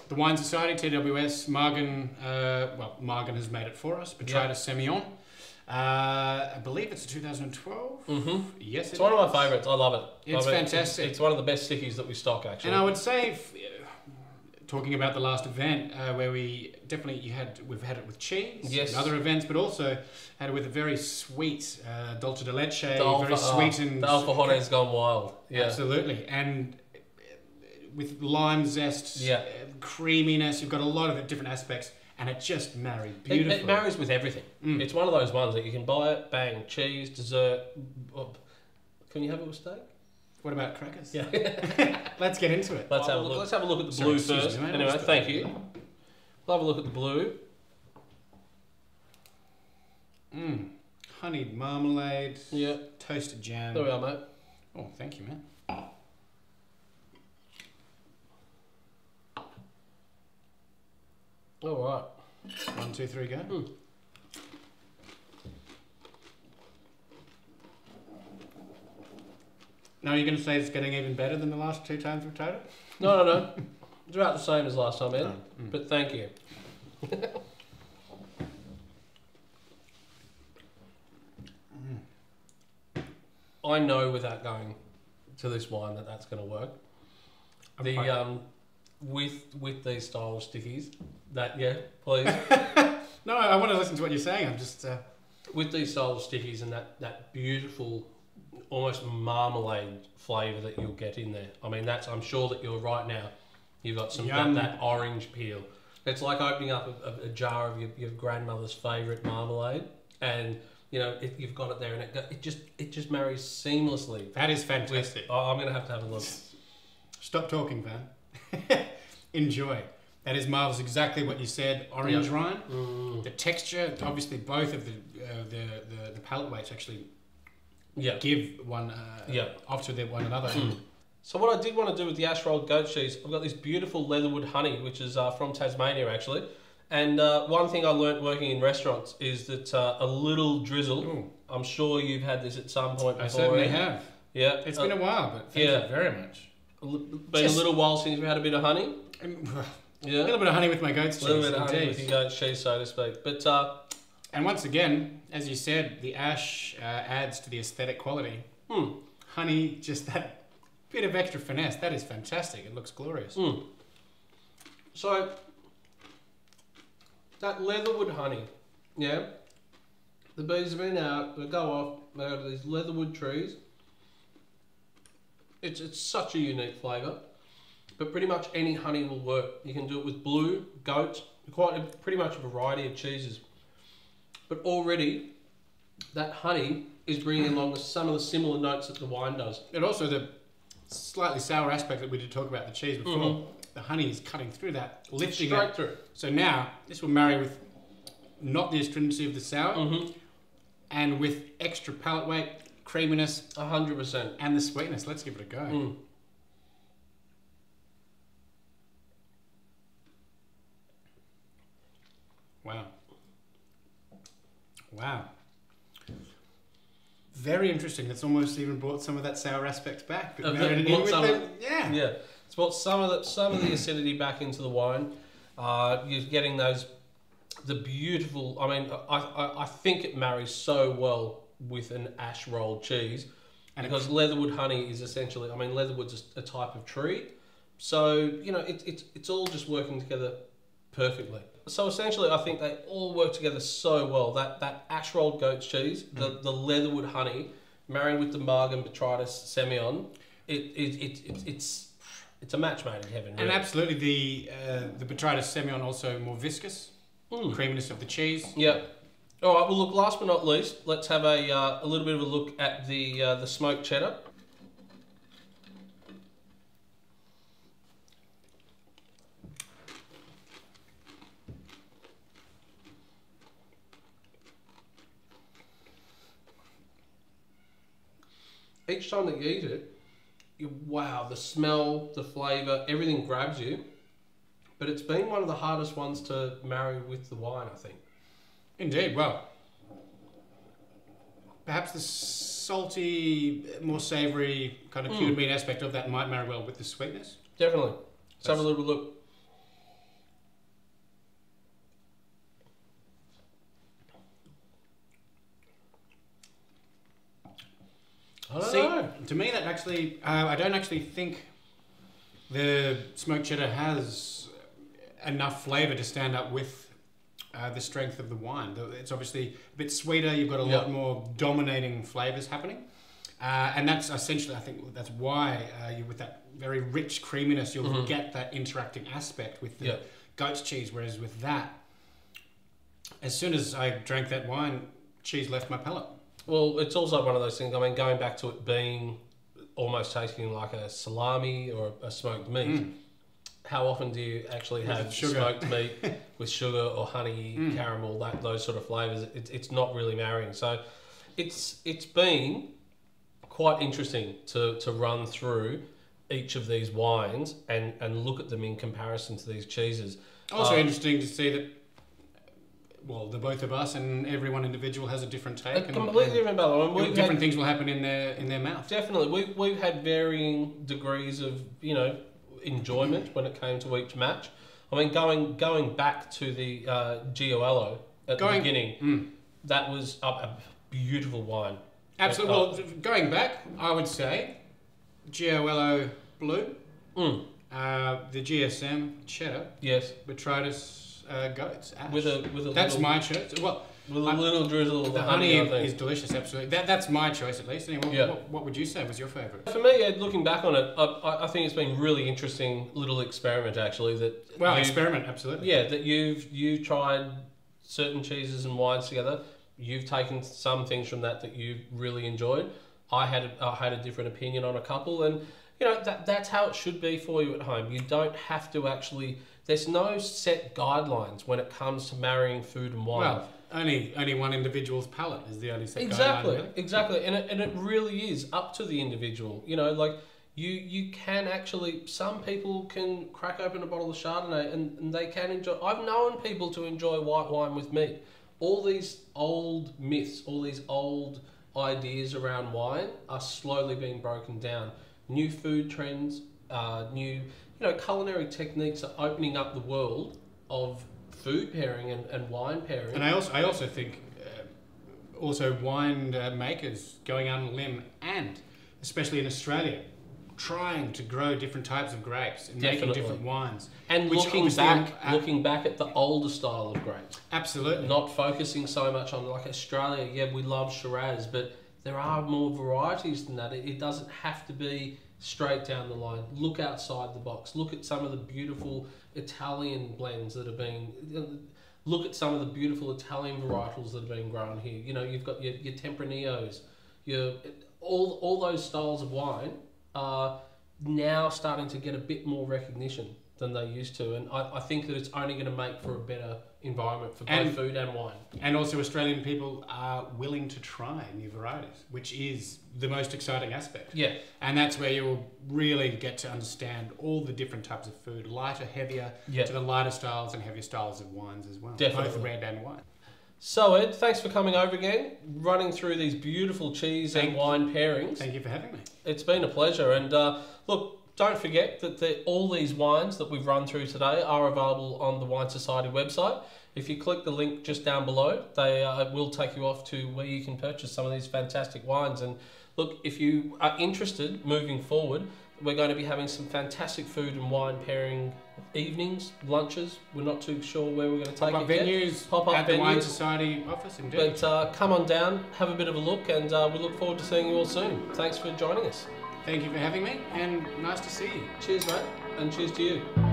The Wine Society, TWS, Margan, Margan has made it for us. Botrytis Semillon. I believe it's a 2012. Mm-hmm. Yes, it's one of my favourites. I love it. It's fantastic. It's one of the best stickies that we stock, actually. And I would say, talking about the last event, where we've had it with cheese, yes, and other events, but also had it with a very sweet dulce de leche, very sweet and the alcohol's gone wild. Yeah, absolutely, and with lime zest, creaminess. You've got a lot of different aspects. And it just married beautifully. It marries with everything. It's one of those ones that you can buy it, bang, cheese, dessert. Can you have it with steak? What about crackers? Yeah. Let's get into it. Let's have a look. Let's have a look at the blue first. Anyway, thank you. We'll have a look at the blue. Honeyed marmalade. Yeah. Toasted jam. There we are, mate. Oh, thank you, man. All right. 1, 2, 3, go. Now you're going to say it's getting even better than the last 2 times we've tried it? No. It's about the same as last time, Ed. But thank you. I know without going to this wine that's going to work. With these style of stickies, please. No, I want to listen to what you're saying. I'm just with these style of stickies and that beautiful, almost marmalade flavour that you'll get in there. I mean, I'm sure that you're right now. You've got some that orange peel. It's like opening up a jar of your grandmother's favourite marmalade, and you've got it there, and it just marries seamlessly. That is fantastic. I'm going to have a look. Stop talking, Van. Enjoy. That is marvellous. Exactly what you said. Orange rind. The texture. Obviously, both of the palate weights actually give one off to one another. So what I did want to do with the ash rolled goat cheese, I've got this beautiful leatherwood honey, which is from Tasmania actually. And one thing I learnt working in restaurants is that a little drizzle. I'm sure you've had this at some point before. I certainly have. Yeah, it's been a while, but thank you very much. Been a little while since we had a bit of honey. A little bit of honey with my goat's cheese. A little bit of honey with your goat's cheese, so to speak. But and once again, as you said, the ash adds to the aesthetic quality. Honey, just that bit of extra finesse. That is fantastic. It looks glorious. So that leatherwood honey, the bees have been out. They go off. They go to these leatherwood trees. It's such a unique flavour, but pretty much any honey will work. You can do it with blue, goat, pretty much a variety of cheeses. But already, that honey is bringing along some of the similar notes that the wine does. And also the slightly sour aspect that we did talk about the cheese before. The honey is cutting through that, lifting straight it. through. So now, this will marry with not the astringency of the sour, and with extra palate weight, creaminess, 100%, and the sweetness. Let's give it a go. Wow. Very interesting. That's almost even brought some of that sour aspect back. But it's brought some of the acidity back into the wine. You're getting the beautiful. I mean, I think it marries so well with an ash rolled cheese, and because leatherwood honey is essentially, leatherwood's a type of tree, so it's all just working together perfectly. So essentially, I think they all work together so well. That ash rolled goat's cheese, the leatherwood honey, married with the Margan Botrytis Semillon, it's a match made in heaven. Really. And absolutely, the Botrytis Semillon also more viscous, creaminess of the cheese. Yeah. All right. Well, look. Last but not least, let's have a little bit of a look at the smoked cheddar. Each time that you eat it, wow, the smell, the flavour, everything grabs you. But it's been one of the hardest ones to marry with the wine, I think. Indeed. Well, perhaps the salty, more savoury, kind of cured meat aspect of that might marry well with the sweetness. Definitely. Let's have a little look. To me, that actually, I don't actually think the smoked cheddar has enough flavour to stand up with the strength of the wine. It's obviously a bit sweeter. You've got a lot more dominating flavours happening. And that's essentially, I think that's why with that very rich creaminess, you'll get that interacting aspect with the goat's cheese. Whereas with that, as soon as I drank that wine, cheese left my palate. Well, it's also one of those things, I mean, going back to it being almost tasting like a salami or a smoked meat, how often do you actually have smoked meat with sugar or honey, caramel, those sort of flavours? It's not really marrying. So it's been quite interesting to run through each of these wines and look at them in comparison to these cheeses. Also interesting to see that, well, the both of us and everyone individual has a different take. Completely different balance. Different things will happen in their mouth. Definitely. We've had varying degrees of, enjoyment when it came to each match. I mean, going back to the Giolello at the beginning, that was a beautiful wine. Absolutely. Well, going back, I would say Giolello Blue, the GSM Cheddar, Botrytis Goats. Ash. With a that's little, my choice. Well, with a little drizzle of the honey is delicious. Absolutely, that's my choice at least. Anyway, what would you say was your favourite? For me, looking back on it, I think it's been a really interesting little experiment actually. Experiment, absolutely. Yeah, that you've tried certain cheeses and wines together. You've taken some things from that you really enjoyed. I had a different opinion on a couple, and that's how it should be for you at home. You don't have to actually. There's no set guidelines when it comes to marrying food and wine. Well, only one individual's palate is the only set guideline. Really. Exactly, and it really is up to the individual. You can actually. Some people can crack open a bottle of Chardonnay and they can enjoy. I've known people to enjoy white wine with meat. All these old myths, all these old ideas around wine are slowly being broken down. New food trends, new culinary techniques are opening up the world of food pairing and wine pairing. And I also think wine makers going out on a limb, and especially in Australia, trying to grow different types of grapes and making different wines. And looking back at the older style of grapes. Absolutely. Not focusing so much on like Australia, we love Shiraz, but there are more varieties than that. It doesn't have to be straight down the line. Look outside the box. Look at some of the beautiful Italian blends that are being... Look at some of the beautiful Italian varietals that are being grown here. You've got your Tempraneos, all those styles of wine are now starting to get a bit more recognition than they used to, and I think that it's only going to make for a better environment for both food and wine. And also Australian people are willing to try new varieties, which is the most exciting aspect. Yeah. And that's where you'll really get to understand all the different types of food, lighter, heavier, to the lighter styles and heavier styles of wines as well. Definitely. Both red and white. So Ed, thanks for coming over again, running through these beautiful cheese and wine pairings. Thank you for having me. It's been a pleasure. And look, don't forget that all these wines that we've run through today are available on the Wine Society website. If you click the link just down below, they will take you off to where you can purchase some of these fantastic wines. And look, if you are interested moving forward, we're going to be having some fantastic food and wine pairing evenings, lunches. We're not too sure where we're going to take it venues, Pop-up at the Wine Society office, indeed. But come on down, have a bit of a look, and we look forward to seeing you all soon. Thanks for joining us. Thank you for having me, and nice to see you. Cheers, mate, and cheers to you.